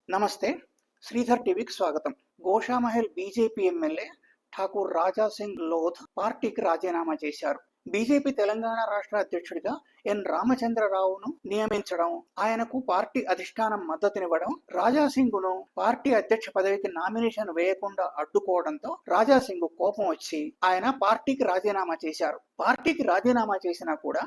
నమస్తే. శ్రీధర్ టీవీకి స్వాగతం. గోషామహల్ బీజేపీ ఎమ్మెల్యే ఠాకూర్ రాజా సింగ్ లోధ్ పార్టీకి రాజీనామా చేశారు. బీజేపీ తెలంగాణ రాష్ట్ర అధ్యక్షుడిగా ఎన్ రామచంద్రరావును నియమించడం, ఆయనకు పార్టీ అధిష్టానం మద్దతునివ్వడం, రాజాసింగ్ను పార్టీ అధ్యక్ష పదవికి నామినేషన్ వేయకుండా అడ్డుకోవడంతో రాజాసింగ్ కోపం వచ్చి ఆయన పార్టీకి రాజీనామా చేశారు. పార్టీకి రాజీనామా చేసినా కూడా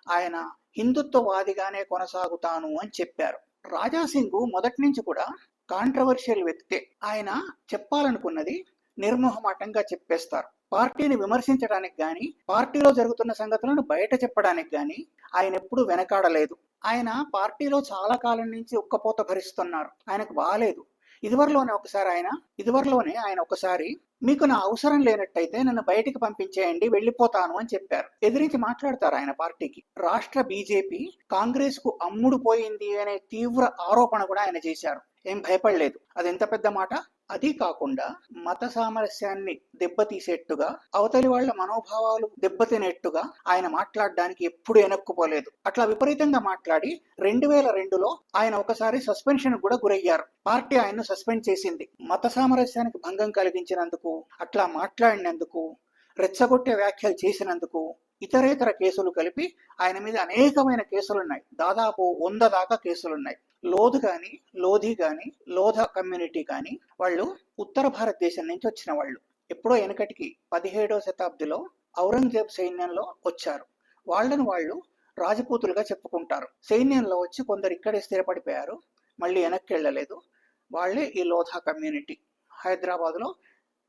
ఆయన హిందుత్వవాదిగానే కొనసాగుతాను అని చెప్పారు. రాజాసింగ్ మొదటి నుంచి కూడా కాంట్రవర్షియల్ వ్యక్తే. ఆయన చెప్పాలనుకున్నది నిర్మోహమాటంగా చెప్పేస్తారు. పార్టీని విమర్శించడానికి గాని, పార్టీలో జరుగుతున్న సంగతులను బయట చెప్పడానికి గాని ఆయన ఎప్పుడూ వెనకాడలేదు. ఆయన పార్టీలో చాలా కాలం నుంచి ఉక్కపోత భరిస్తున్నారు. ఆయనకు బాలేదు. ఇదివరలోనే ఆయన ఒకసారి మీకు నా అవసరం లేనట్టయితే నన్ను బయటికి పంపించేయండి, వెళ్ళిపోతాను అని చెప్పారు. ఎదిరించి మాట్లాడతారు ఆయన పార్టీకి. రాష్ట్ర బీజేపీ కాంగ్రెస్ కు అమ్ముడు పోయింది అనే తీవ్ర ఆరోపణ కూడా ఆయన చేశారు. ఏం భయపడలేదు. అది ఎంత పెద్ద మాట. అది కాకుండా మత సామరస్యాన్ని దెబ్బతీసేట్టుగా, అవతలి వాళ్ల మనోభావాలు దెబ్బతినేట్టుగా ఆయన మాట్లాడడానికి ఎప్పుడు వెనక్కుపోలేదు. అట్లా విపరీతంగా మాట్లాడి 2002లో ఆయన ఒకసారి సస్పెన్షన్ కూడా గురయ్యారు. పార్టీ ఆయన్ను సస్పెండ్ చేసింది. మత సామరస్యానికి భంగం కలిగించినందుకు, అట్లా మాట్లాడినందుకు, రెచ్చగొట్టే వ్యాఖ్యలు చేసినందుకు, ఇతరేతర కేసులు కలిపి ఆయన మీద అనేకమైన కేసులున్నాయి. దాదాపు 100 దాకా కేసులున్నాయి. లోధి గాని లోధ కమ్యూనిటీ కానీ వాళ్ళు ఉత్తర భారతదేశం నుంచి వచ్చిన వాళ్ళు. ఎప్పుడో వెనకటికి 17వ శతాబ్దిలో ఔరంగజేబ్ సైన్యంలో వచ్చారు. వాళ్ళు రాజపూతులుగా చెప్పుకుంటారు. సైన్యంలో వచ్చి కొందరు ఇక్కడే స్థిరపడిపోయారు, మళ్ళీ వెనక్కి వెళ్ళలేదు. వాళ్ళే ఈ లోధా కమ్యూనిటీ. హైదరాబాద్లో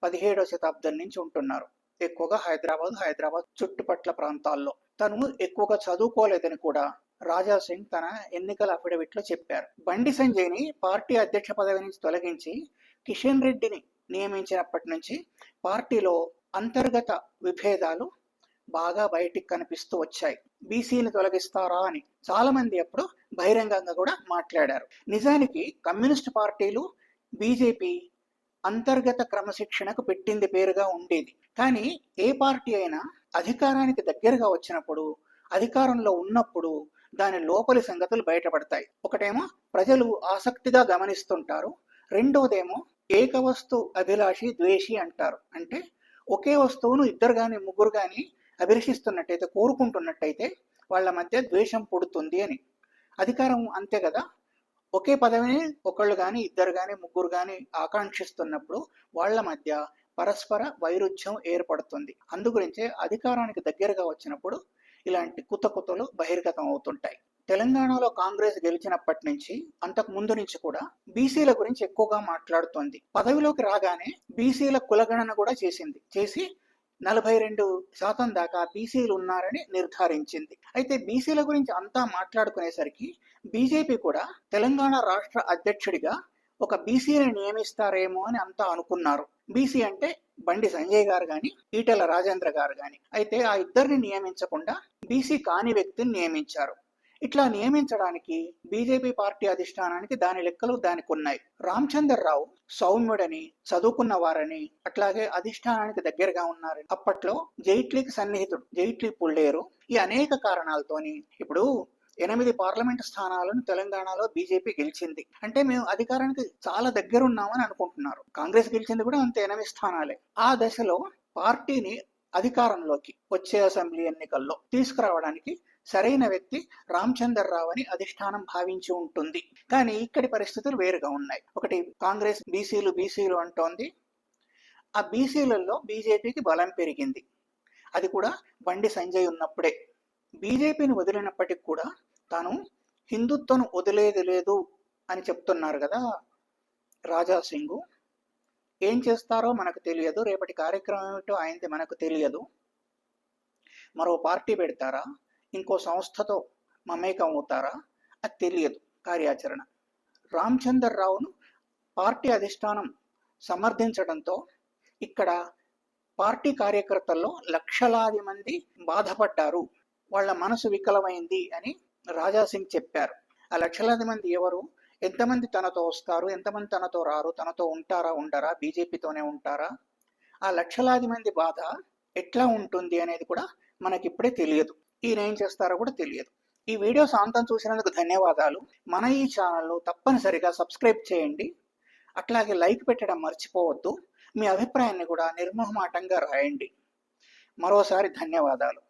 17వ శతాబ్దం నుంచి ఉంటున్నారు. ఎక్కువగా హైదరాబాద్ చుట్టుపట్ల ప్రాంతాల్లో. తను ఎక్కువగా చదువుకోలేదని కూడా రాజాసింగ్ తన ఎన్నికల అఫిడవిట్ లో చెప్పారు. బండి సంజయ్ని పార్టీ అధ్యక్ష పదవి నుంచి తొలగించి కిషన్ రెడ్డిని నియమించినప్పటి నుంచి పార్టీలో అంతర్గత విభేదాలు బాగా బయటికి కనిపిస్తూ వచ్చాయి. బీసీని తొలగిస్తారా అని చాలా మంది అప్పుడు బహిరంగంగా కూడా మాట్లాడారు. నిజానికి కమ్యూనిస్ట్ పార్టీలు బీజేపీ అంతర్గత క్రమశిక్షణకు పెట్టింది పేరుగా ఉండేది. కానీ ఏ పార్టీ అయినా అధికారానికి దగ్గరగా వచ్చినప్పుడు, అధికారంలో ఉన్నప్పుడు దాని లోపలి సంగతులు బయటపడతాయి. ఒకటేమో ప్రజలు ఆసక్తిగా గమనిస్తుంటారు, రెండోదేమో ఏకవస్తు అభిలాషి ద్వేషి అంటారు. అంటే ఒకే వస్తువును ఇద్దరు గాని ముగ్గురు గాని అభిలషిస్తున్నట్టయితే, కోరుకుంటున్నట్టయితే వాళ్ళ మధ్య ద్వేషం పుడుతుంది అని. అధికారం అంతే కదా. ఒకే పదవిని ఒకళ్ళు గాని ఇద్దరు గాని ముగ్గురు గాని ఆకాంక్షిస్తున్నప్పుడు వాళ్ళ మధ్య పరస్పర వైరుధ్యం ఏర్పడుతుంది. అందుగురించే అధికారానికి దగ్గరగా వచ్చినప్పుడు ఇలాంటి కుతకుతలు బహిర్గతం అవుతుంటాయి. తెలంగాణలో కాంగ్రెస్ గెలిచినప్పటి నుంచి, అంతకు ముందు నుంచి కూడా బీసీల గురించి ఎక్కువగా మాట్లాడుతోంది. పదవిలోకి రాగానే బీసీల కులగణన కూడా చేసి 42% దాకా బీసీలు ఉన్నారని నిర్ధారించింది. అయితే బీసీల గురించి అంతా మాట్లాడుకునేసరికి బీజేపీ కూడా తెలంగాణ రాష్ట్ర అధ్యక్షుడిగా ఒక బీసీని నియమిస్తారేమో అని అంతా అనుకున్నారు. బీసీ అంటే బండి సంజయ్ గారు గాని, ఈటెల రాజేంద్ర గారు గాని. అయితే ఆ ఇద్దరిని నియమించకుండా బీసీ కాని వ్యక్తిని నియమించారు. ఇట్లా నియమించడానికి బీజేపీ పార్టీ అధిష్టానానికి దాని లెక్కలు దానికి ఉన్నాయి. రామచంద్రరావు సౌమ్యుడని, చదువుకున్న వారని, అట్లాగే అధిష్టానానికి దగ్గరగా ఉన్నారని, అప్పట్లో జైట్లీకి సన్నిహితుడు, జైట్లీ పుల్లేరు. ఈ అనేక కారణాలతోని ఇప్పుడు 8 పార్లమెంట్ స్థానాలను తెలంగాణలో బీజేపీ గెలిచింది. అంటే మేము అధికారానికి చాలా దగ్గర ఉన్నామని అనుకుంటున్నారు. కాంగ్రెస్ గెలిచింది కూడా అంతే, 8 స్థానాలే. ఆ దశలో పార్టీని అధికారంలోకి వచ్చే అసెంబ్లీ ఎన్నికల్లో తీసుకురావడానికి సరైన వ్యక్తి రామచంద్రరావు అని అధిష్టానం భావించి ఉంటుంది. కానీ ఇక్కడి పరిస్థితులు వేరుగా ఉన్నాయి. ఒకటి, కాంగ్రెస్ బీసీలు అంటోంది. ఆ బీసీలలో బీజేపీకి బలం పెరిగింది. అది కూడా బండి సంజయ్ ఉన్నప్పుడే. బీజేపీని వదిలినప్పటికి కూడా తాను హిందుత్వను వదిలేది లేదు అని చెప్తున్నారు కదా రాజాసింగ్. ఏం చేస్తారో మనకు తెలియదు, రేపటి కార్యక్రమం ఏమిటో ఆయనది మనకు తెలియదు. మరో పార్టీ పెడతారా, ఇంకో సంస్థతో మమేకం అవుతారా, అది తెలియదు కార్యాచరణ. రామచంద్రరావును పార్టీ అధిష్టానం సమర్థించడంతో ఇక్కడ పార్టీ కార్యకర్తల్లో లక్షలాది మంది బాధపడ్డారు, వాళ్ళ మనసు వికలమైంది అని రాజాసింగ్ చెప్పారు. ఆ లక్షలాది మంది ఎవరు, ఎంతమంది తనతో వస్తారు, ఎంతమంది తనతో రారు, తనతో ఉంటారా ఉండరా, బీజేపీతోనే ఉంటారా, ఆ లక్షలాది మంది బాధ ఎట్లా ఉంటుంది అనేది కూడా మనకిప్పుడే తెలియదు. ఈయన ఏం చేస్తారో కూడా తెలియదు. ఈ వీడియో సాంతం చూసినందుకు ధన్యవాదాలు. మన ఈ ఛానల్ను తప్పనిసరిగా సబ్స్క్రైబ్ చేయండి. అట్లాగే లైక్ పెట్టడం మర్చిపోవద్దు. మీ అభిప్రాయాన్ని కూడా నిర్మోహమాటంగా రాయండి. మరోసారి ధన్యవాదాలు.